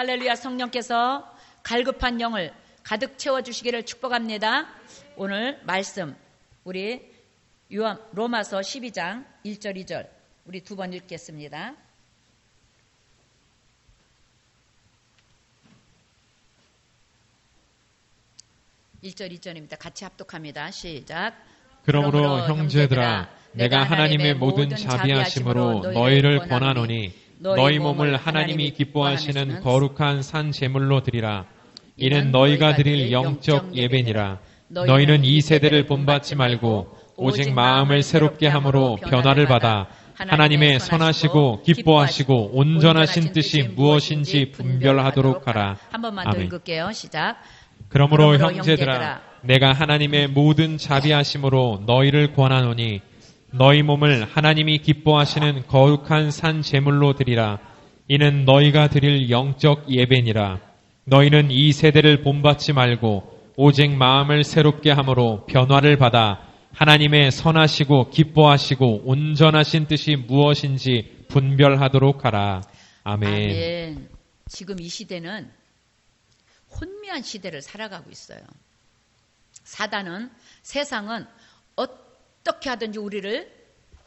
할렐루야. 성령께서 갈급한 영을 가득 채워주시기를 축복합니다. 오늘 말씀 우리 로마서 12장 1절 2절 우리 두 번 읽겠습니다. 1절 2절입니다. 같이 합독합니다. 시작. 그러므로 형제들아 내가 하나님의 모든 자비하심으로 너희를 권하노니 너희 몸을 하나님이 기뻐하시는 거룩한 산 제물로 드리라. 이는 너희가 드릴 영적 예배니라. 너희는 이 세대를 본받지 말고 오직 마음을 새롭게 함으로 변화를 받아 하나님의 선하시고 기뻐하시고 온전하신 뜻이 무엇인지 분별하도록 하라. 한 번만 더 읽을게요. 시작. 그러므로 형제들아 내가 하나님의 모든 자비하심으로 너희를 권하노니 너희 몸을 하나님이 기뻐하시는 거룩한 산 제물로 드리라. 이는 너희가 드릴 영적 예배니라. 너희는 이 세대를 본받지 말고 오직 마음을 새롭게 함으로 변화를 받아 하나님의 선하시고 기뻐하시고 온전하신 뜻이 무엇인지 분별하도록 하라. 아멘. 아멘. 지금 이 시대는 혼미한 시대를 살아가고 있어요. 사단은, 세상은 어떻게 하든지 우리를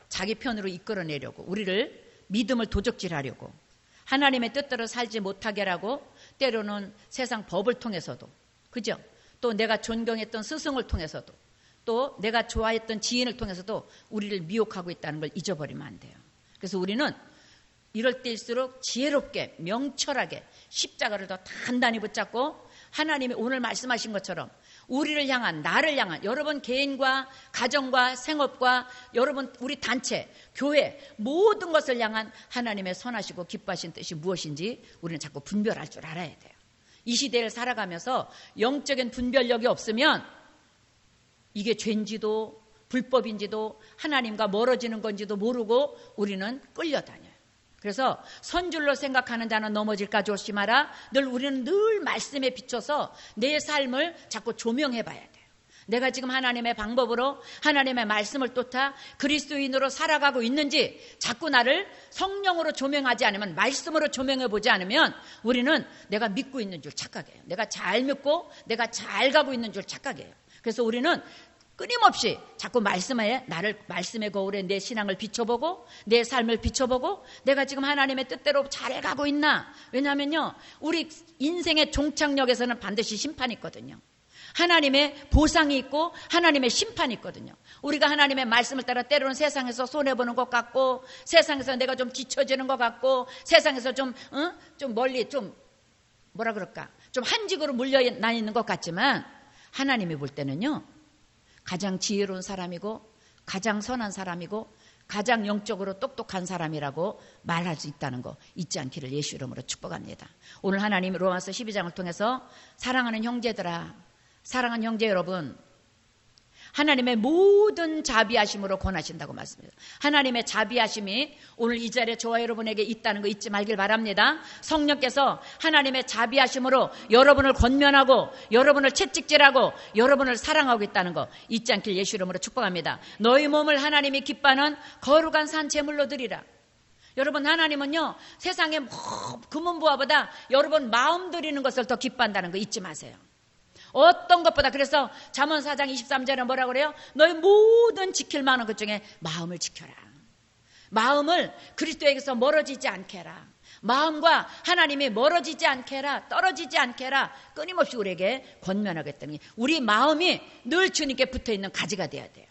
자기 편으로 이끌어내려고, 우리를 믿음을 도적질하려고, 하나님의 뜻대로 살지 못하게 하라고, 때로는 세상 법을 통해서도, 그죠? 또 내가 존경했던 스승을 통해서도, 또 내가 좋아했던 지인을 통해서도 우리를 미혹하고 있다는 걸 잊어버리면 안 돼요. 그래서 우리는 이럴 때일수록 지혜롭게, 명철하게 십자가를 더 단단히 붙잡고 하나님이 오늘 말씀하신 것처럼 우리를 향한, 나를 향한, 여러분 개인과 가정과 생업과 여러분 우리 단체, 교회 모든 것을 향한 하나님의 선하시고 기뻐하신 뜻이 무엇인지 우리는 자꾸 분별할 줄 알아야 돼요. 이 시대를 살아가면서 영적인 분별력이 없으면 이게 죄인지도 불법인지도 하나님과 멀어지는 건지도 모르고 우리는 끌려다녀요. 그래서 선줄로 생각하는 자는 넘어질까 조심하라. 우리는 늘 말씀에 비춰서 내 삶을 자꾸 조명해 봐야 돼요. 내가 지금 하나님의 방법으로 하나님의 말씀을 쫓아 그리스도인으로 살아가고 있는지 자꾸 나를 성령으로 조명하지 않으면, 말씀으로 조명해 보지 않으면 우리는 내가 믿고 있는 줄 착각해요. 내가 잘 믿고 내가 잘 가고 있는 줄 착각해요. 그래서 우리는 끊임없이 자꾸 말씀의 거울에 내 신앙을 비춰보고 내 삶을 비춰보고 내가 지금 하나님의 뜻대로 잘해가고 있나. 왜냐하면요, 우리 인생의 종착역에서는 반드시 심판이 있거든요. 하나님의 보상이 있고 하나님의 심판이 있거든요. 우리가 하나님의 말씀을 따라 때로는 세상에서 손해보는 것 같고, 세상에서 내가 좀 뒤처지는 것 같고, 세상에서 좀 멀리 좀 한직으로 물려 다니는 것 같지만, 하나님이 볼 때는요, 가장 지혜로운 사람이고 가장 선한 사람이고 가장 영적으로 똑똑한 사람이라고 말할 수 있다는 거 잊지 않기를 예수 이름으로 축복합니다. 오늘 하나님 로마서 12장을 통해서 사랑하는 형제들아, 사랑하는 형제 여러분, 하나님의 모든 자비하심으로 권하신다고 말씀합니다. 하나님의 자비하심이 오늘 이 자리에 저와 여러분에게 있다는 거 잊지 말길 바랍니다. 성령께서 하나님의 자비하심으로 여러분을 권면하고 여러분을 채찍질하고 여러분을 사랑하고 있다는 거 잊지 않길 예수 이름으로 축복합니다. 너희 몸을 하나님이 기뻐하는 거룩한 산 제물로 드리라. 여러분, 하나님은요, 세상의 금은보화보다 여러분 마음 드리는 것을 더 기뻐한다는 거 잊지 마세요. 어떤 것보다. 그래서 잠언 4장 23절에 뭐라고 그래요? 너희 모든 지킬 만한 것 중에 마음을 지켜라. 마음을 그리스도에게서 멀어지지 않게 해라. 마음과 하나님이 멀어지지 않게 해라. 떨어지지 않게 해라. 끊임없이 우리에게 권면하겠다니, 우리 마음이 늘 주님께 붙어있는 가지가 돼야 돼요.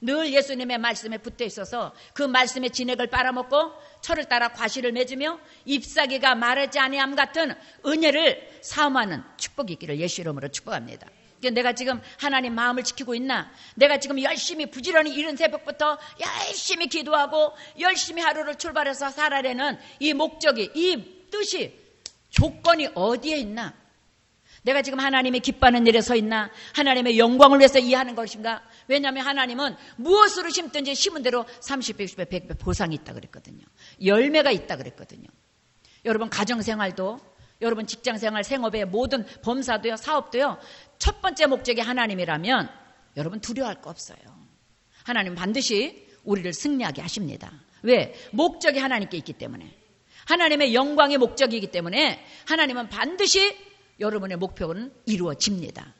늘 예수님의 말씀에 붙어 있어서 그 말씀의 진액을 빨아먹고 철을 따라 과실을 맺으며 잎사귀가 마르지 아니함 같은 은혜를 사모하는 축복이 있기를 예수 이름으로 축복합니다. 내가 지금 하나님 마음을 지키고 있나? 내가 지금 열심히 부지런히 이른 새벽부터 열심히 기도하고 열심히 하루를 출발해서 살아내는 이 목적이, 이 뜻이, 조건이 어디에 있나? 내가 지금 하나님이 기뻐하는 일에 서 있나? 하나님의 영광을 위해서 일하는 것인가? 왜냐하면 하나님은 무엇으로 심든지 심은 대로 30배, 60배, 100배 보상이 있다 그랬거든요. 열매가 있다 그랬거든요. 여러분 가정생활도, 여러분 직장생활, 생업의 모든 범사도요, 사업도요, 첫 번째 목적이 하나님이라면 여러분 두려워할 거 없어요. 하나님 반드시 우리를 승리하게 하십니다. 왜? 목적이 하나님께 있기 때문에. 하나님의 영광의 목적이기 때문에 하나님은 반드시 여러분의 목표는 이루어집니다.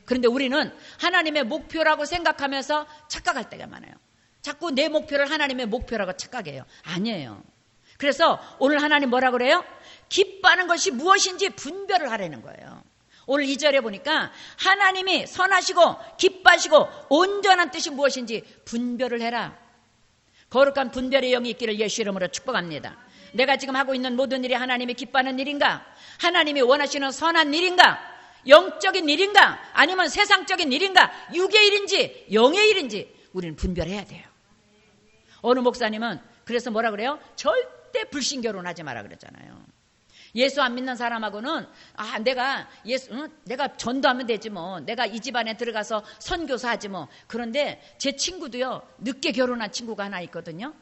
그런데 우리는 하나님의 목표라고 생각하면서 착각할 때가 많아요. 자꾸 내 목표를 하나님의 목표라고 착각해요. 아니에요. 그래서 오늘 하나님 뭐라 그래요? 기뻐하는 것이 무엇인지 분별을 하라는 거예요. 오늘 2절에 보니까 하나님이 선하시고 기뻐하시고 온전한 뜻이 무엇인지 분별을 해라. 거룩한 분별의 영이 있기를 예수 이름으로 축복합니다. 내가 지금 하고 있는 모든 일이 하나님이 기뻐하는 일인가? 하나님이 원하시는 선한 일인가? 영적인 일인가? 아니면 세상적인 일인가? 육의 일인지 영의 일인지 우리는 분별해야 돼요. 어느 목사님은 그래서 뭐라 그래요? 절대 불신 결혼하지 마라 그랬잖아요. 예수 안 믿는 사람하고는 내가 전도하면 되지 뭐. 내가 이 집안에 들어가서 선교사 하지 뭐. 그런데 제 친구도요. 늦게 결혼한 친구가 하나 있거든요.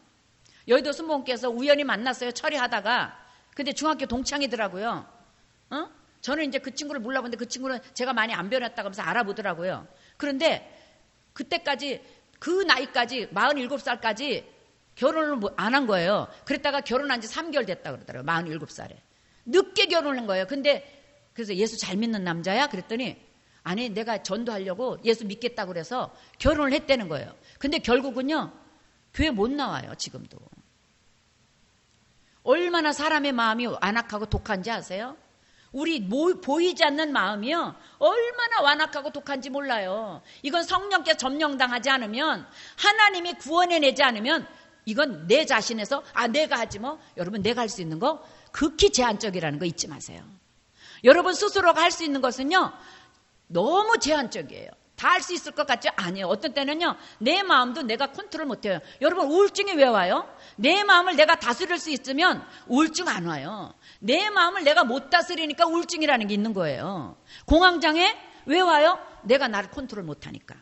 여의도 순복음교회에서 우연히 만났어요. 처리하다가. 근데 중학교 동창이더라고요. 저는 이제 그 친구를 몰라보는데 그 친구는 제가 많이 안 변했다고 하면서 알아보더라고요. 그런데 그때까지 그 나이까지 47살까지 결혼을 안 한 거예요. 그랬다가 결혼한 지 3개월 됐다 그러더라고요. 47살에. 늦게 결혼한 거예요. 근데 그래서 예수 잘 믿는 남자야? 그랬더니 아니 내가 전도하려고 예수 믿겠다고 그래서 결혼을 했다는 거예요. 근데 결국은요. 교회 못 나와요. 지금도. 얼마나 사람의 마음이 완악하고 독한지 아세요? 우리 보이지 않는 마음이요. 얼마나 완악하고 독한지 몰라요. 이건 성령께 점령당하지 않으면 하나님이 구원해내지 않으면 이건 내 자신에서 내가 하지 뭐. 여러분 내가 할 수 있는 거 극히 제한적이라는 거 잊지 마세요. 여러분 스스로가 할 수 있는 것은요. 너무 제한적이에요. 다 할 수 있을 것 같죠? 아니에요. 어떤 때는요. 내 마음도 내가 컨트롤 못해요. 여러분 우울증이 왜 와요? 내 마음을 내가 다스릴 수 있으면 우울증 안 와요. 내 마음을 내가 못 다스리니까 우울증이라는 게 있는 거예요. 공황장애 왜 와요? 내가 나를 컨트롤 못하니까.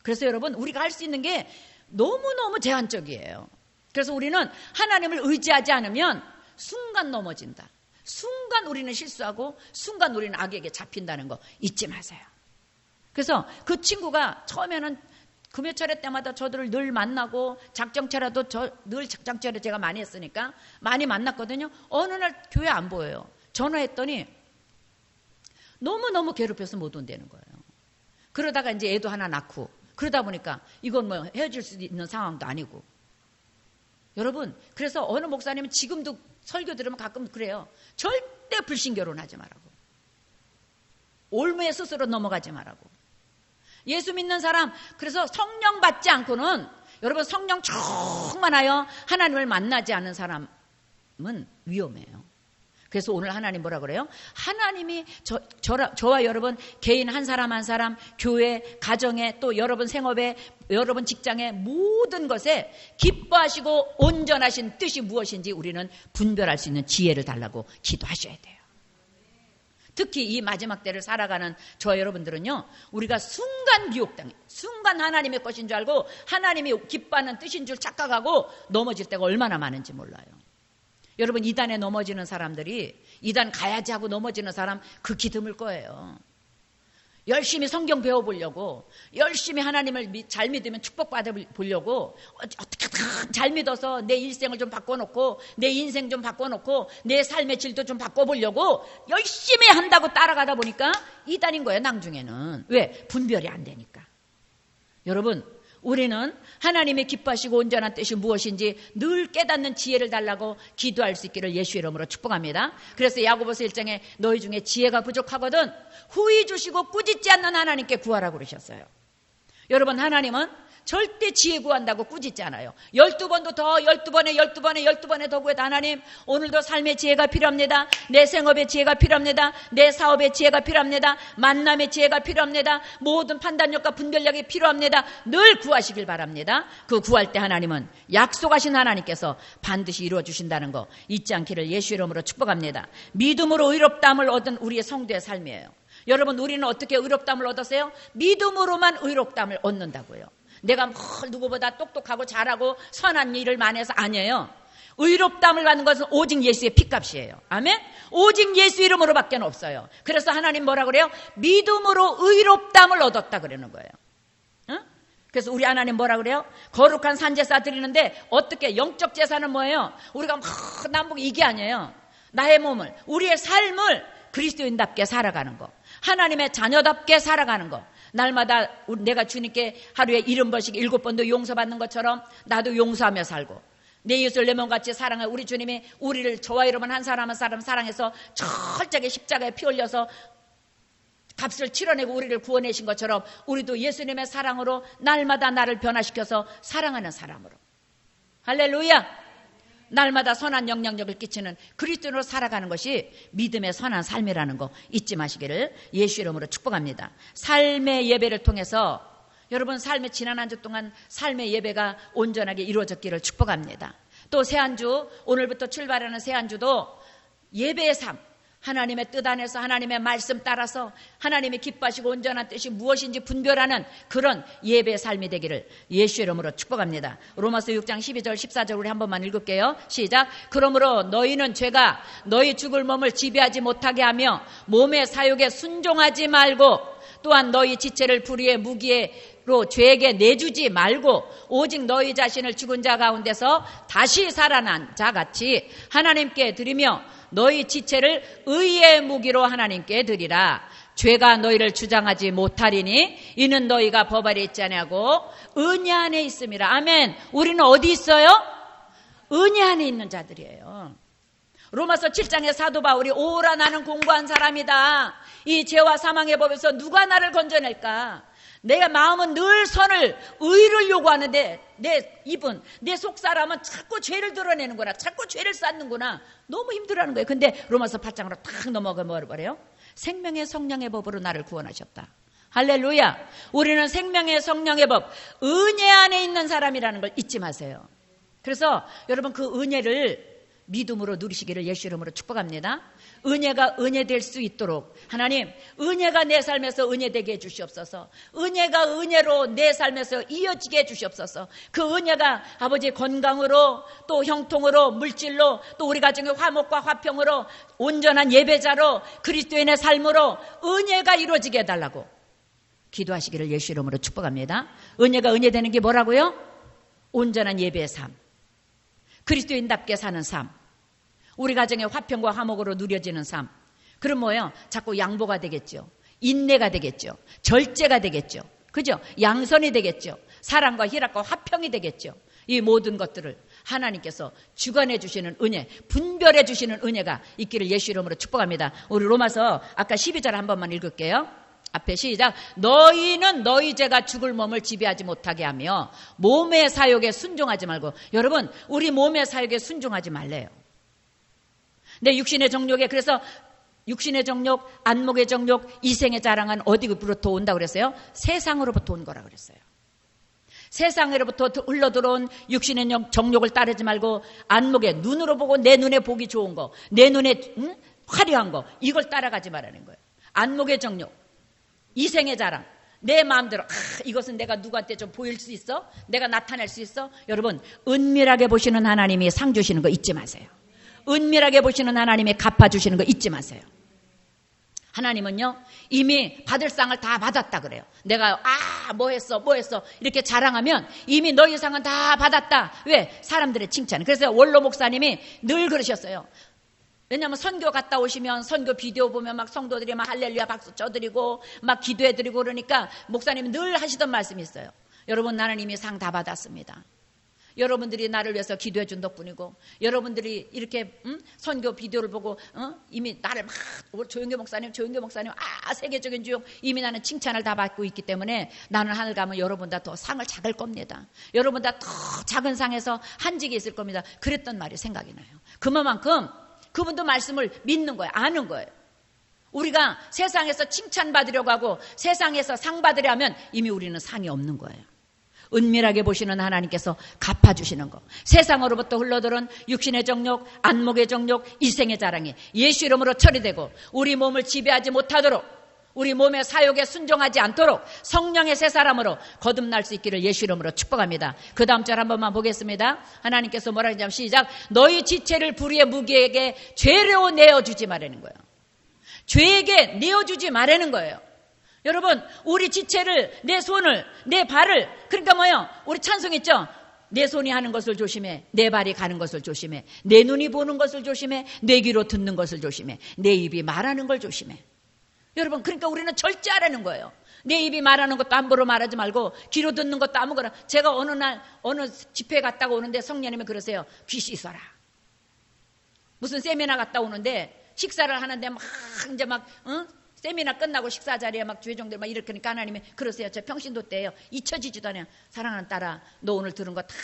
그래서 여러분 우리가 할 수 있는 게 너무너무 제한적이에요. 그래서 우리는 하나님을 의지하지 않으면 순간 넘어진다. 순간 우리는 실수하고 순간 우리는 악에게 잡힌다는 거 잊지 마세요. 그래서 그 친구가 처음에는 금요철회 때마다 저들을 늘 만나고 작정체라도 늘 작정체를 제가 많이 했으니까 많이 만났거든요. 어느 날 교회 안 보여요. 전화했더니 너무너무 괴롭혀서 못 온다는 거예요. 그러다가 이제 애도 하나 낳고 그러다 보니까 이건 뭐 헤어질 수 있는 상황도 아니고. 여러분 그래서 어느 목사님은 지금도 설교 들으면 가끔 그래요. 절대 불신 결혼하지 말라고. 올무에 스스로 넘어가지 말라고. 예수 믿는 사람 그래서 성령 받지 않고는 여러분 성령 충만하여 하나님을 만나지 않은 사람은 위험해요. 그래서 오늘 하나님 뭐라 그래요? 하나님이 저와 여러분 개인 한 사람 한 사람 교회 가정에 또 여러분 생업에 여러분 직장에 모든 것에 기뻐하시고 온전하신 뜻이 무엇인지 우리는 분별할 수 있는 지혜를 달라고 기도하셔야 돼요. 특히 이 마지막 때를 살아가는 저와 여러분들은요. 우리가 순간 미혹당해. 순간 하나님의 것인 줄 알고 하나님이 기뻐하는 뜻인 줄 착각하고 넘어질 때가 얼마나 많은지 몰라요. 여러분 이단에 넘어지는 사람들이 이단 가야지 하고 넘어지는 사람 극히 드물 거예요. 열심히 성경 배워보려고 열심히 하나님을 잘 믿으면 축복받아 보려고 어떻게든 잘 믿어서 내 일생을 좀 바꿔놓고 내 인생 좀 바꿔놓고 내 삶의 질도 좀 바꿔보려고 열심히 한다고 따라가다 보니까 이단인 거예요. 나중에는. 왜? 분별이 안 되니까. 여러분 우리는 하나님의 기뻐하시고 온전한 뜻이 무엇인지 늘 깨닫는 지혜를 달라고 기도할 수 있기를 예수 이름으로 축복합니다. 그래서 야고보서 1장에 너희 중에 지혜가 부족하거든 후히 주시고 꾸짖지 않는 하나님께 구하라고 그러셨어요. 여러분 하나님은 절대 지혜 구한다고 꾸짖지 않아요. 12번도 더 12번에 더 구해도 하나님 오늘도 삶의 지혜가 필요합니다. 내 생업의 지혜가 필요합니다. 내 사업의 지혜가 필요합니다. 만남의 지혜가 필요합니다. 모든 판단력과 분별력이 필요합니다. 늘 구하시길 바랍니다. 그 구할 때 하나님은 약속하신 하나님께서 반드시 이루어 주신다는 거 잊지 않기를 예수 이름으로 축복합니다. 믿음으로 의롭다함을 얻은 우리의 성도의 삶이에요. 여러분 우리는 어떻게 의롭다함을 얻었어요? 믿음으로만 의롭다함을 얻는다고요. 내가 누구보다 똑똑하고 잘하고 선한 일을 많이 해서 아니에요. 의롭다함을 받는 것은 오직 예수의 피값이에요. 아멘? 오직 예수 이름으로밖에 없어요. 그래서 하나님 뭐라 그래요? 믿음으로 의롭다함을 얻었다 그러는 거예요. 응? 그래서 우리 하나님 뭐라 그래요? 거룩한 산제사 드리는데 어떻게 영적 제사는 뭐예요? 우리가 막 남북 이게 아니에요. 나의 몸을, 우리의 삶을 그리스도인답게 살아가는 거, 하나님의 자녀답게 살아가는 거. 날마다 내가 주님께 하루에 70번씩 7번도 용서받는 것처럼 나도 용서하며 살고, 내 이웃을 내 몸같이 사랑해. 우리 주님이 우리를 저와 여러분 한 사람 한 사람 사랑해서 철저하게 십자가에 피 흘려서 값을 치러내고 우리를 구원하신 것처럼 우리도 예수님의 사랑으로 날마다 나를 변화시켜서 사랑하는 사람으로, 할렐루야, 날마다 선한 영향력을 끼치는 그리스도인으로 살아가는 것이 믿음의 선한 삶이라는 거 잊지 마시기를 예수 이름으로 축복합니다. 삶의 예배를 통해서 여러분 삶의 지난 한 주 동안 삶의 예배가 온전하게 이루어졌기를 축복합니다. 또 새 한 주, 오늘부터 출발하는 새 한 주도 예배의 삶, 하나님의 뜻 안에서 하나님의 말씀 따라서 하나님이 기뻐하시고 온전한 뜻이 무엇인지 분별하는 그런 예배의 삶이 되기를 예수 이름으로 축복합니다. 로마서 6장 12절 14절 우리 한 번만 읽을게요. 시작. 그러므로 너희는 죄가 너희 죽을 몸을 지배하지 못하게 하며 몸의 사욕에 순종하지 말고, 또한 너희 지체를 불의의 무기로 죄에게 내주지 말고, 오직 너희 자신을 죽은 자 가운데서 다시 살아난 자같이 하나님께 드리며 너희 지체를 의의 무기로 하나님께 드리라. 죄가 너희를 주장하지 못하리니 이는 너희가 법 아래 있지 아니하고 은혜 안에 있음이라. 아멘. 우리는 어디 있어요? 은혜 안에 있는 자들이에요. 로마서 7장의 사도 바울이 오라 나는 공고한 사람이다. 이 죄와 사망의 법에서 누가 나를 건져낼까? 내 마음은 늘 선을, 의를 요구하는데 내 입은, 내 속사람은 자꾸 죄를 드러내는구나, 자꾸 죄를 쌓는구나. 너무 힘들어하는 거예요. 근데 로마서 8장으로 탁 넘어가 뭐래요? 생명의 성령의 법으로 나를 구원하셨다. 할렐루야. 우리는 생명의 성령의 법, 은혜 안에 있는 사람이라는 걸 잊지 마세요. 그래서 여러분 그 은혜를 믿음으로 누리시기를 예수 이름으로 축복합니다. 은혜가 은혜 될 수 있도록 하나님, 은혜가 내 삶에서 은혜 되게 해주시옵소서. 은혜가 은혜로 내 삶에서 이어지게 해주시옵소서. 그 은혜가 아버지 건강으로, 또 형통으로, 물질로, 또 우리 가정의 화목과 화평으로, 온전한 예배자로, 그리스도인의 삶으로 은혜가 이루어지게 해달라고 기도하시기를 예수 이름으로 축복합니다. 은혜가 은혜 되는 게 뭐라고요? 온전한 예배의 삶, 그리스도인답게 사는 삶, 우리 가정의 화평과 화목으로 누려지는 삶. 그럼 뭐예요? 자꾸 양보가 되겠죠. 인내가 되겠죠. 절제가 되겠죠. 그죠? 양선이 되겠죠. 사랑과 희락과 화평이 되겠죠. 이 모든 것들을 하나님께서 주관해 주시는 은혜, 분별해 주시는 은혜가 있기를 예수 이름으로 축복합니다. 우리 로마서 아까 12절 한 번만 읽을게요. 앞에 시작. 너희는 너희 죄가 죽을 몸을 지배하지 못하게 하며 몸의 사욕에 순종하지 말고. 여러분, 우리 몸의 사욕에 순종하지 말래요. 내 육신의 정욕에, 그래서 육신의 정욕, 안목의 정욕, 이생의 자랑은 어디로부터 온다고 그랬어요? 세상으로부터 온 거라고 그랬어요. 세상으로부터 흘러들어온 육신의 정욕을 따르지 말고 안목에, 눈으로 보고 내 눈에 보기 좋은 거, 내 눈에 화려한 거, 이걸 따라가지 말라는 거예요. 안목의 정욕, 이생의 자랑, 내 마음대로 이것은 내가 누구한테 좀 보일 수 있어? 내가 나타낼 수 있어? 여러분, 은밀하게 보시는 하나님이 상 주시는 거 잊지 마세요. 은밀하게 보시는 하나님이 갚아주시는 거 잊지 마세요. 하나님은요, 이미 받을 상을 다 받았다 그래요. 내가 뭐 했어 이렇게 자랑하면 이미 너희 상은 다 받았다. 왜? 사람들의 칭찬. 그래서 원로 목사님이 늘 그러셨어요. 왜냐하면 선교 갔다 오시면 선교 비디오 보면 막 성도들이 막 할렐루야 박수 쳐드리고 막 기도해드리고 그러니까 목사님이 늘 하시던 말씀이 있어요. 여러분, 나는 이미 상 다 받았습니다. 여러분들이 나를 위해서 기도해 준 덕분이고, 여러분들이 이렇게 선교 비디오를 보고 이미 나를 막 조영교 목사님 세계적인 주역, 이미 나는 칭찬을 다 받고 있기 때문에 나는 하늘 가면 여러분보다 더 상을 작을 겁니다. 여러분보다 더 작은 상에서 한직이 있을 겁니다. 그랬던 말이 생각이 나요. 그만큼 그분도 말씀을 믿는 거예요. 아는 거예요. 우리가 세상에서 칭찬받으려고 하고 세상에서 상 받으려 하면 이미 우리는 상이 없는 거예요. 은밀하게 보시는 하나님께서 갚아주시는 거. 세상으로부터 흘러들은 육신의 정욕, 안목의 정욕, 이생의 자랑이 예수 이름으로 처리되고 우리 몸을 지배하지 못하도록, 우리 몸의 사욕에 순종하지 않도록 성령의 새 사람으로 거듭날 수 있기를 예수 이름으로 축복합니다. 그 다음 절 한 번만 보겠습니다. 하나님께서 뭐라 하냐면 시작. 너희 지체를 불의의 무기에게 죄로 내어주지 말라는 거예요. 죄에게 내어주지 말라는 거예요. 여러분, 우리 지체를, 내 손을, 내 발을, 그러니까 뭐예요? 우리 찬송했죠? 내 손이 하는 것을 조심해. 내 발이 가는 것을 조심해. 내 눈이 보는 것을 조심해. 내 귀로 듣는 것을 조심해. 내 입이 말하는 걸 조심해. 여러분, 그러니까 우리는 절제하라는 거예요. 내 입이 말하는 것도 함부로 말하지 말고 귀로 듣는 것도 아무거나. 제가 어느 날 어느 집회에 갔다가 오는데 성령님이 그러세요. 귀 씻어라. 무슨 세미나 갔다 오는데 식사를 하는데 막 이제 막 세미나 끝나고 식사 자리에 막 주회종들 막 이렇게 하니까 하나님이 그러세요. 저 평신도 때예요. 잊혀지지도 않아요. 사랑하는 딸아, 너 오늘 들은 거 다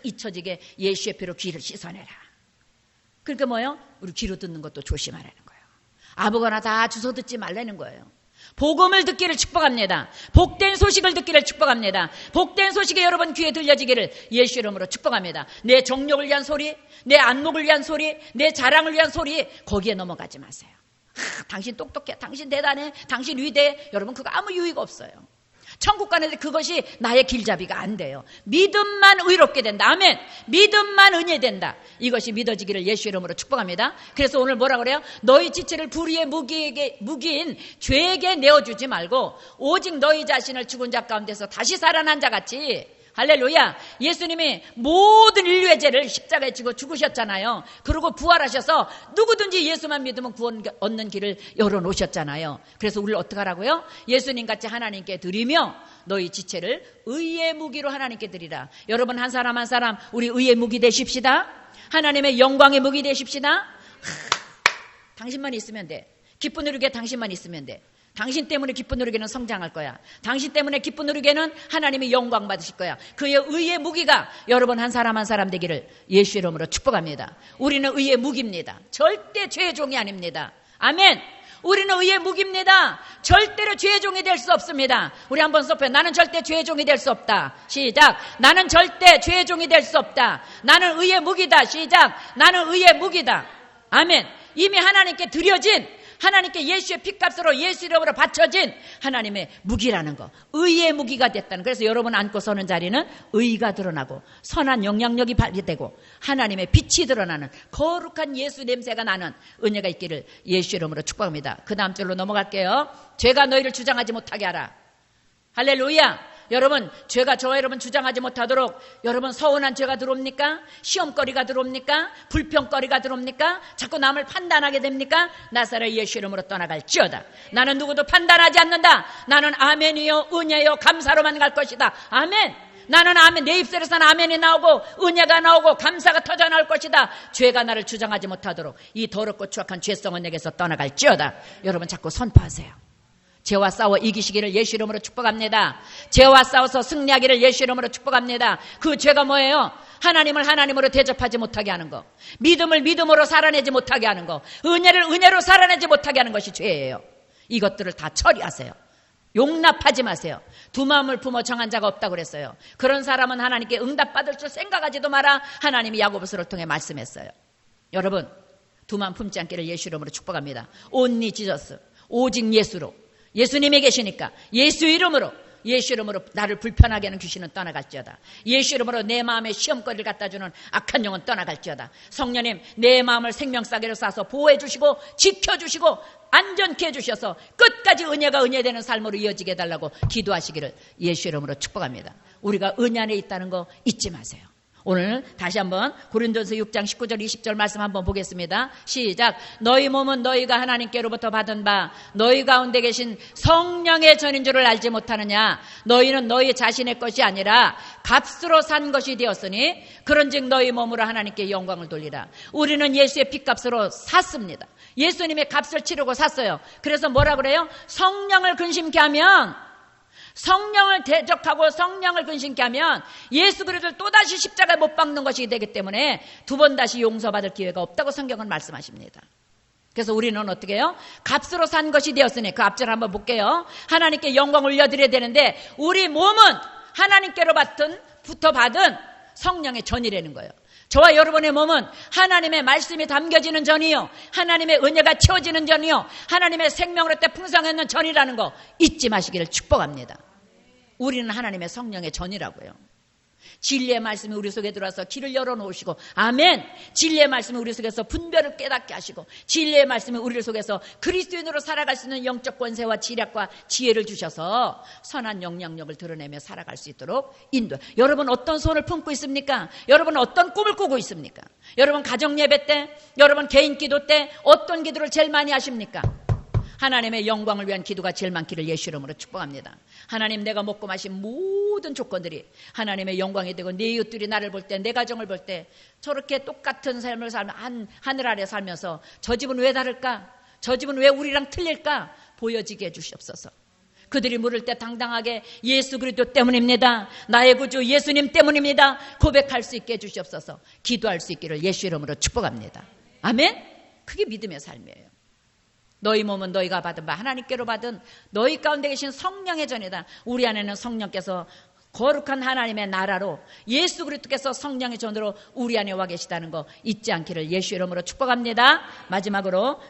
잊혀지게 예수의 피로 귀를 씻어내라. 그러니까 뭐예요? 우리 귀로 듣는 것도 조심하라는 거예요. 아무거나 다 주워 듣지 말라는 거예요. 복음을 듣기를 축복합니다. 복된 소식을 듣기를 축복합니다. 복된 소식이 여러분 귀에 들려지기를 예수 이름으로 축복합니다. 내 정욕을 위한 소리, 내 안목을 위한 소리, 내 자랑을 위한 소리, 거기에 넘어가지 마세요. 당신 똑똑해, 당신 대단해, 당신 위대해. 여러분, 그거 아무 유익 없어요. 천국 가는데 그것이 나의 길잡이가 안 돼요. 믿음만 의롭게 된다. 아멘. 믿음만 은혜된다. 이것이 믿어지기를 예수 이름으로 축복합니다. 그래서 오늘 뭐라 그래요? 너희 지체를 불의의 무기인 죄에게 내어주지 말고 오직 너희 자신을 죽은 자 가운데서 다시 살아난 자 같이. 할렐루야. 예수님이 모든 인류의 죄를 십자가에 지고 죽으셨잖아요. 그리고 부활하셔서 누구든지 예수만 믿으면 구원 얻는 길을 열어놓으셨잖아요. 그래서 우리를 어떻게 하라고요? 예수님같이 하나님께 드리며 너희 지체를 의의 무기로 하나님께 드리라. 여러분, 한 사람 한 사람 우리 의의 무기 되십시다. 하나님의 영광의 무기 되십시다. 당신만 있으면 돼. 기쁜 누리개 당신만 있으면 돼. 당신 때문에 기쁜 누리개는 성장할 거야. 당신 때문에 기쁜 누리개는 하나님이 영광 받으실 거야. 그의 의의 무기가 여러분 한 사람 한 사람 되기를 예수 이름으로 축복합니다. 우리는 의의 무기입니다. 절대 죄의 종이 아닙니다. 아멘. 우리는 의의 무기입니다. 절대로 죄의 종이 될 수 없습니다. 우리 한번 써봐요. 나는 절대 죄의 종이 될 수 없다. 시작. 나는 절대 죄의 종이 될 수 없다. 나는 의의 무기다. 시작. 나는 의의 무기다. 아멘. 이미 하나님께 드려진, 하나님께 예수의 피값으로 예수 이름으로 바쳐진 하나님의 무기라는 거, 의의 무기가 됐다는. 그래서 여러분 앉고 서는 자리는 의가 드러나고 선한 영향력이 발휘되고 하나님의 빛이 드러나는 거룩한 예수 냄새가 나는 은혜가 있기를 예수 이름으로 축복합니다. 그 다음 절로 넘어갈게요. 죄가 너희를 주장하지 못하게 하라. 할렐루야. 여러분, 죄가 저와 여러분 주장하지 못하도록 여러분 서운한 죄가 들어옵니까? 시험거리가 들어옵니까? 불평거리가 들어옵니까? 자꾸 남을 판단하게 됩니까? 나사렛 예수 이름으로 떠나갈지어다. 나는 누구도 판단하지 않는다. 나는 아멘이요 은혜요 감사로만 갈 것이다. 아멘. 나는 아멘. 내 입술에서는 아멘이 나오고 은혜가 나오고 감사가 터져 나올 것이다. 죄가 나를 주장하지 못하도록 이 더럽고 추악한 죄성은 내게서 떠나갈지어다. 여러분 자꾸 선포하세요. 죄와 싸워 이기시기를 예수 이름으로 축복합니다. 죄와 싸워서 승리하기를 예수 이름으로 축복합니다. 그 죄가 뭐예요? 하나님을 하나님으로 대접하지 못하게 하는 거, 믿음을 믿음으로 살아내지 못하게 하는 거, 은혜를 은혜로 살아내지 못하게 하는 것이 죄예요. 이것들을 다 처리하세요. 용납하지 마세요. 두 마음을 품어 정한 자가 없다고 그랬어요. 그런 사람은 하나님께 응답받을 줄 생각하지도 마라. 하나님이 야고보서를 통해 말씀했어요. 여러분, 두 마음 품지 않기를 예수 이름으로 축복합니다. 온리 지저스, 오직 예수로, 예수님이 계시니까 예수 이름으로 나를 불편하게 하는 귀신은 떠나갈지어다. 예수 이름으로 내 마음에 시험거리를 갖다주는 악한 영은 떠나갈지어다. 성령님, 내 마음을 생명싸개로 싸서 보호해 주시고 지켜주시고 안전케 해주셔서 끝까지 은혜가 은혜되는 삶으로 이어지게 해달라고 기도하시기를 예수 이름으로 축복합니다. 우리가 은혜 안에 있다는 거 잊지 마세요. 오늘 다시 한번 고린도서 6장 19절 20절 말씀 한번 보겠습니다. 시작. 너희 몸은 너희가 하나님께로부터 받은 바 너희 가운데 계신 성령의 전인 줄을 알지 못하느냐. 너희는 너희 자신의 것이 아니라 값으로 산 것이 되었으니 그런즉 너희 몸으로 하나님께 영광을 돌리라. 우리는 예수의 핏값으로 샀습니다. 예수님의 값을 치르고 샀어요. 그래서 뭐라 그래요? 성령을 근심케 하면, 성령을 대적하고 성령을 근심케 하면 예수 그리스도를 또다시 십자가에 못 박는 것이 되기 때문에 두 번 다시 용서받을 기회가 없다고 성경은 말씀하십니다. 그래서 우리는 어떻게 해요? 값으로 산 것이 되었으니, 그 앞절 한번 볼게요. 하나님께 영광을 올려드려야 되는데 우리 몸은 하나님께로부터 받은 성령의 전이라는 거예요. 저와 여러분의 몸은 하나님의 말씀이 담겨지는 전이요, 하나님의 은혜가 채워지는 전이요, 하나님의 생명으로 때 풍성했는 전이라는 거 잊지 마시기를 축복합니다. 우리는 하나님의 성령의 전이라고요. 진리의 말씀이 우리 속에 들어와서 길을 열어놓으시고, 아멘. 진리의 말씀이 우리 속에서 분별을 깨닫게 하시고, 진리의 말씀이 우리 속에서 그리스도인으로 살아갈 수 있는 영적 권세와 지략과 지혜를 주셔서 선한 영향력을 드러내며 살아갈 수 있도록 인도. 여러분 어떤 소원을 품고 있습니까? 여러분 어떤 꿈을 꾸고 있습니까? 여러분 가정 예배 때, 여러분 개인 기도 때 어떤 기도를 제일 많이 하십니까? 하나님의 영광을 위한 기도가 제일 많기를 예수 이름으로 축복합니다. 하나님, 내가 먹고 마신 모든 조건들이 하나님의 영광이 되고 내 이웃들이 나를 볼 때, 내 가정을 볼 때 저렇게 똑같은 삶을 살며 하늘 아래 살면서 저 집은 왜 다를까? 저 집은 왜 우리랑 틀릴까? 보여지게 해주시옵소서. 그들이 물을 때 당당하게 예수 그리스도 때문입니다, 나의 구주 예수님 때문입니다 고백할 수 있게 해주시옵소서. 기도할 수 있기를 예수 이름으로 축복합니다. 아멘. 그게 믿음의 삶이에요. 너희 몸은 너희가 받은 바 하나님께로 받은 너희 가운데 계신 성령의 전이다. 우리 안에는 성령께서 거룩한 하나님의 나라로 예수 그리스도께서 성령의 전으로 우리 안에 와 계시다는 거 잊지 않기를 예수 이름으로 축복합니다. 마지막으로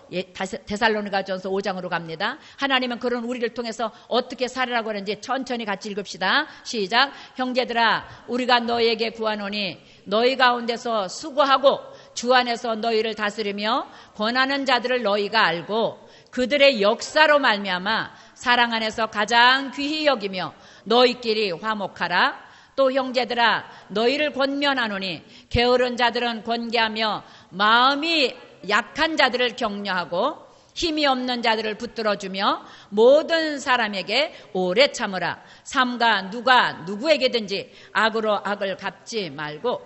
데살로니가전서 5장으로 갑니다. 하나님은 그런 우리를 통해서 어떻게 살으라고 하는지 천천히 같이 읽읍시다. 시작. 형제들아, 우리가 너희에게 구하노니 너희 가운데서 수고하고 주 안에서 너희를 다스리며 권하는 자들을 너희가 알고 그들의 역사로 말미암아 사랑 안에서 가장 귀히 여기며 너희끼리 화목하라. 또 형제들아, 너희를 권면하노니 게으른 자들은 권계하며 마음이 약한 자들을 격려하고 힘이 없는 자들을 붙들어주며 모든 사람에게 오래 참으라. 삼가 누가 누구에게든지 악으로 악을 갚지 말고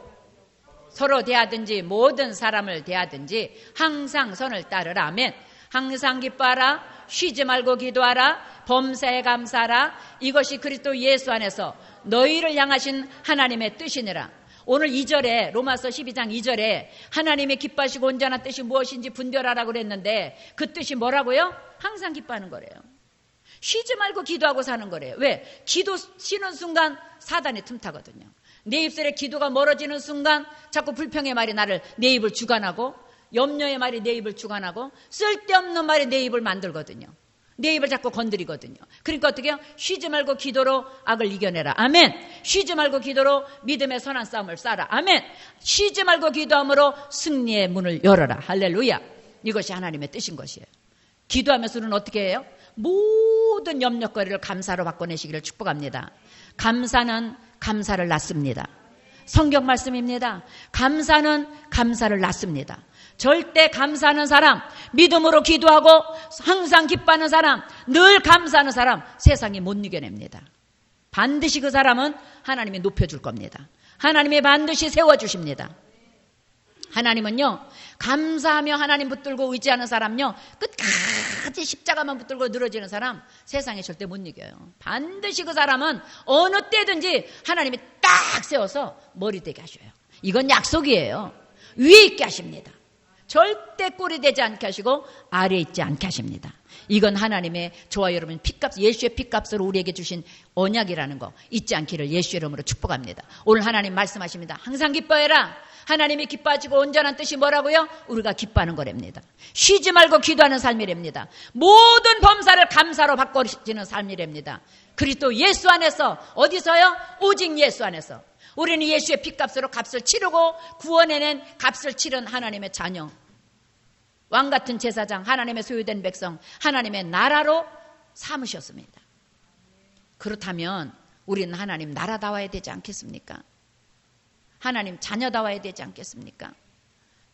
서로 대하든지 모든 사람을 대하든지 항상 선을 따르라. 아멘. 항상 기뻐하라. 쉬지 말고 기도하라. 범사에 감사하라. 이것이 그리스도 예수 안에서 너희를 향하신 하나님의 뜻이니라. 오늘 2절에 로마서 12장 2절에 하나님의 기뻐하시고 온전한 뜻이 무엇인지 분별하라고 그랬는데 그 뜻이 뭐라고요? 항상 기뻐하는 거래요. 쉬지 말고 기도하고 사는 거래요. 왜? 기도 쉬는 순간 사단이 틈타거든요. 내 입술에 기도가 멀어지는 순간 자꾸 불평의 말이 나를, 내 입을 주관하고 염려의 말이 내 입을 주관하고 쓸데없는 말이 내 입을 만들거든요. 내 입을 자꾸 건드리거든요. 그러니까 어떻게 해요? 쉬지 말고 기도로 악을 이겨내라. 아멘. 쉬지 말고 기도로 믿음의 선한 싸움을 싸라. 아멘. 쉬지 말고 기도함으로 승리의 문을 열어라. 할렐루야. 이것이 하나님의 뜻인 것이에요. 기도하면서 우리는 어떻게 해요? 모든 염려거리를 감사로 바꿔내시기를 축복합니다. 감사는 감사를 낳습니다. 성경 말씀입니다. 감사는 감사를 낳습니다. 절대 감사하는 사람, 믿음으로 기도하고 항상 기뻐하는 사람, 늘 감사하는 사람 세상이 못 이겨냅니다. 반드시 그 사람은 하나님이 높여줄 겁니다. 하나님이 반드시 세워주십니다. 하나님은요, 감사하며 하나님 붙들고 의지하는 사람요, 끝까지 십자가만 붙들고 늘어지는 사람 세상에 절대 못 이겨요. 반드시 그 사람은 어느 때든지 하나님이 딱 세워서 머리 되게 하셔요. 이건 약속이에요. 위에 있게 하십니다. 절대 꼴이 되지 않게 하시고 아래에 있지 않게 하십니다. 이건 하나님의 저와 여러분 피값, 예수의 피값으로 우리에게 주신 언약이라는 거 잊지 않기를 예수 이름으로 축복합니다. 오늘 하나님 말씀하십니다. 항상 기뻐해라. 하나님이 기뻐하시고 온전한 뜻이 뭐라고요? 우리가 기뻐하는 거랍니다. 쉬지 말고 기도하는 삶이랍니다. 모든 범사를 감사로 바꿔지는 삶이랍니다. 그리스도 예수 안에서, 어디서요? 오직 예수 안에서. 우리는 예수의 피값으로 값을 치르고 구원해낸 값을 치른 하나님의 자녀, 왕같은 제사장, 하나님의 소유된 백성, 하나님의 나라로 삼으셨습니다. 그렇다면 우리는 하나님 나라다워야 되지 않겠습니까? 하나님 자녀다워야 되지 않겠습니까?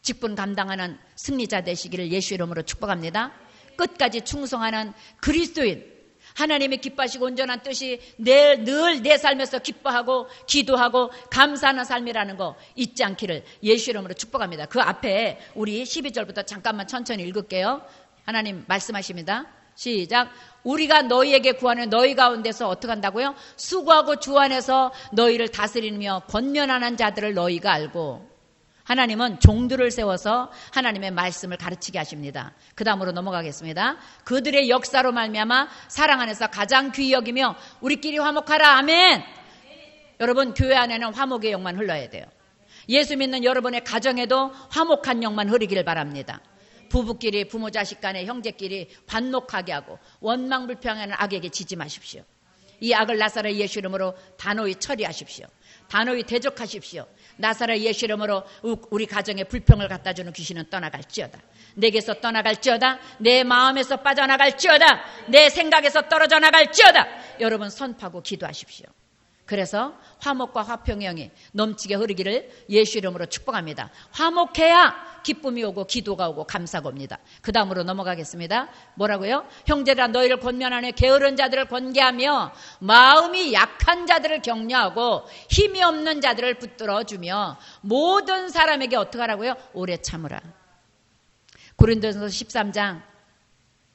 직분 감당하는 승리자 되시기를 예수 이름으로 축복합니다. 끝까지 충성하는 그리스도인, 하나님이 기뻐하시고 온전한 뜻이 늘 내 삶에서 기뻐하고 기도하고 감사하는 삶이라는 거 잊지 않기를 예수 이름으로 축복합니다. 그 앞에 우리 12절부터 잠깐만 천천히 읽을게요. 하나님 말씀하십니다. 시작. 우리가 너희에게 구하는 너희 가운데서 어떻게 한다고요? 수고하고 주 안에서 너희를 다스리며 권면하는 자들을 너희가 알고. 하나님은 종들을 세워서 하나님의 말씀을 가르치게 하십니다. 그 다음으로 넘어가겠습니다. 그들의 역사로 말미암아 사랑 안에서 가장 귀히 여기며 우리끼리 화목하라. 아멘. 여러분, 교회 안에는 화목의 영만 흘러야 돼요. 예수 믿는 여러분의 가정에도 화목한 영만 흐르기를 바랍니다. 부부끼리, 부모 자식 간에, 형제끼리 반목하게 하고 원망불평하는 악에게 지지 마십시오. 이 악을 나사렛 예수 이름으로 단호히 처리하십시오. 단호히 대적하십시오. 나사렛 예수 이름으로 우리 가정에 불평을 갖다 주는 귀신은 떠나갈지어다. 내게서 떠나갈지어다. 내 마음에서 빠져나갈지어다. 내 생각에서 떨어져 나갈지어다. 여러분 선포하고 기도하십시오. 그래서 화목과 화평의 영이 넘치게 흐르기를 예수 이름으로 축복합니다. 화목해야 기쁨이 오고 기도가 오고 감사가 옵니다. 그 다음으로 넘어가겠습니다. 뭐라고요? 형제들아 너희를 권면하며 게으른 자들을 권계하며 마음이 약한 자들을 격려하고 힘이 없는 자들을 붙들어주며 모든 사람에게 어떻게 하라고요? 오래 참으라. 고린도전서 13장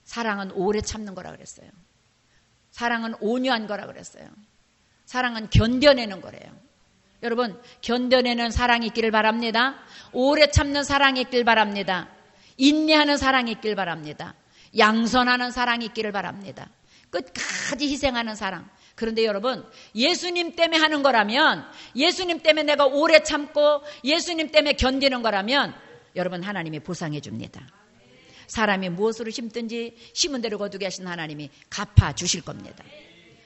사랑은 오래 참는 거라 그랬어요. 사랑은 온유한 거라 그랬어요. 사랑은 견뎌내는 거래요. 여러분 견뎌내는 사랑이 있기를 바랍니다. 오래 참는 사랑이 있기를 바랍니다. 인내하는 사랑이 있기를 바랍니다. 양선하는 사랑이 있기를 바랍니다. 끝까지 희생하는 사랑. 그런데 여러분 예수님 때문에 하는 거라면, 예수님 때문에 내가 오래 참고 예수님 때문에 견디는 거라면 여러분 하나님이 보상해 줍니다. 사람이 무엇으로 심든지 심은 대로 거두게 하신 하나님이 갚아주실 겁니다.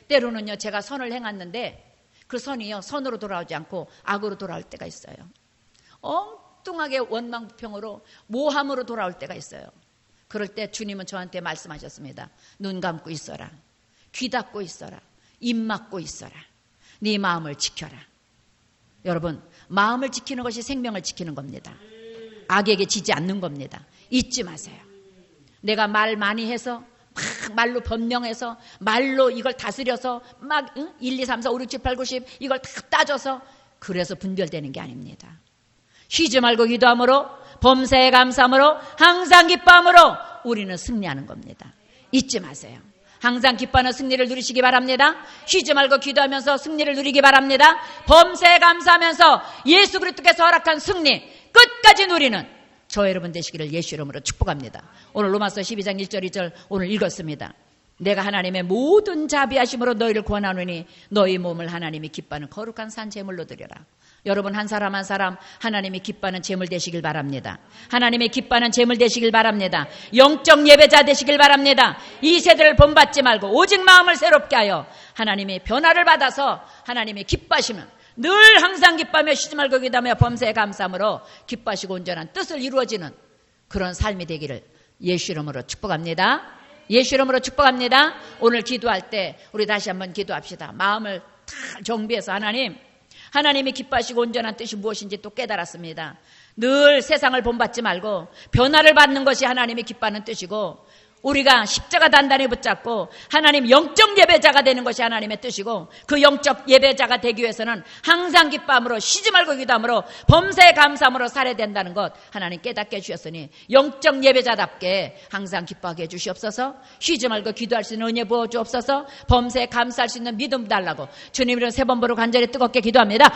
때로는요 제가 선을 행했는데 그 선이요 선으로 돌아오지 않고 악으로 돌아올 때가 있어요. 엉뚱하게 원망부평으로 모함으로 돌아올 때가 있어요. 그럴 때 주님은 저한테 말씀하셨습니다. 눈 감고 있어라. 귀 닫고 있어라. 입 막고 있어라. 네 마음을 지켜라. 여러분 마음을 지키는 것이 생명을 지키는 겁니다. 악에게 지지 않는 겁니다. 잊지 마세요. 내가 말 많이 해서 막 말로 변명해서 말로 이걸 다스려서 막 1, 2, 3, 4, 5, 6, 7, 8, 9, 10 이걸 다 따져서 그래서 분별되는 게 아닙니다. 쉬지 말고 기도함으로 범사에 감사함으로 항상 기뻐함으로 우리는 승리하는 겁니다. 잊지 마세요. 항상 기뻐하는 승리를 누리시기 바랍니다. 쉬지 말고 기도하면서 승리를 누리기 바랍니다. 범사에 감사하면서 예수 그리스도께서 허락한 승리 끝까지 누리는 저 여러분 되시기를 예수 이름으로 축복합니다. 오늘 로마서 12장 1절 2절 오늘 읽었습니다. 내가 하나님의 모든 자비하심으로 너희를 구원하노니 너희 몸을 하나님이 기뻐하는 거룩한 산 제물로 드려라. 여러분 한 사람 한 사람 하나님이 기뻐하는 제물 되시길 바랍니다. 하나님이 기뻐하는 제물 되시길 바랍니다. 영적 예배자 되시길 바랍니다. 이 세대를 본받지 말고 오직 마음을 새롭게 하여 하나님의 변화를 받아서 하나님이 기뻐하시면 늘 항상 기뻐하며 쉬지 말고 기도하며 범사에 감사함으로 기뻐하시고 온전한 뜻을 이루어지는 그런 삶이 되기를 예수 이름으로 축복합니다. 예수 이름으로 축복합니다. 오늘 기도할 때 우리 다시 한번 기도합시다. 마음을 다 정비해서 하나님이 기뻐하시고 온전한 뜻이 무엇인지 또 깨달았습니다. 늘 세상을 본받지 말고 변화를 받는 것이 하나님이 기뻐하는 뜻이고 우리가 십자가 단단히 붙잡고 하나님 영적 예배자가 되는 것이 하나님의 뜻이고 그 영적 예배자가 되기 위해서는 항상 기뻐함으로 쉬지 말고 기도함으로 범사에 감사함으로 살아야 된다는 것 하나님 깨닫게 해주셨으니 영적 예배자답게 항상 기뻐하게 해주시옵소서. 쉬지 말고 기도할 수 있는 은혜 부어주옵소서. 범사에 감사할 수 있는 믿음 달라고 주님 이름 세 번 부르고 간절히 뜨겁게 기도합니다.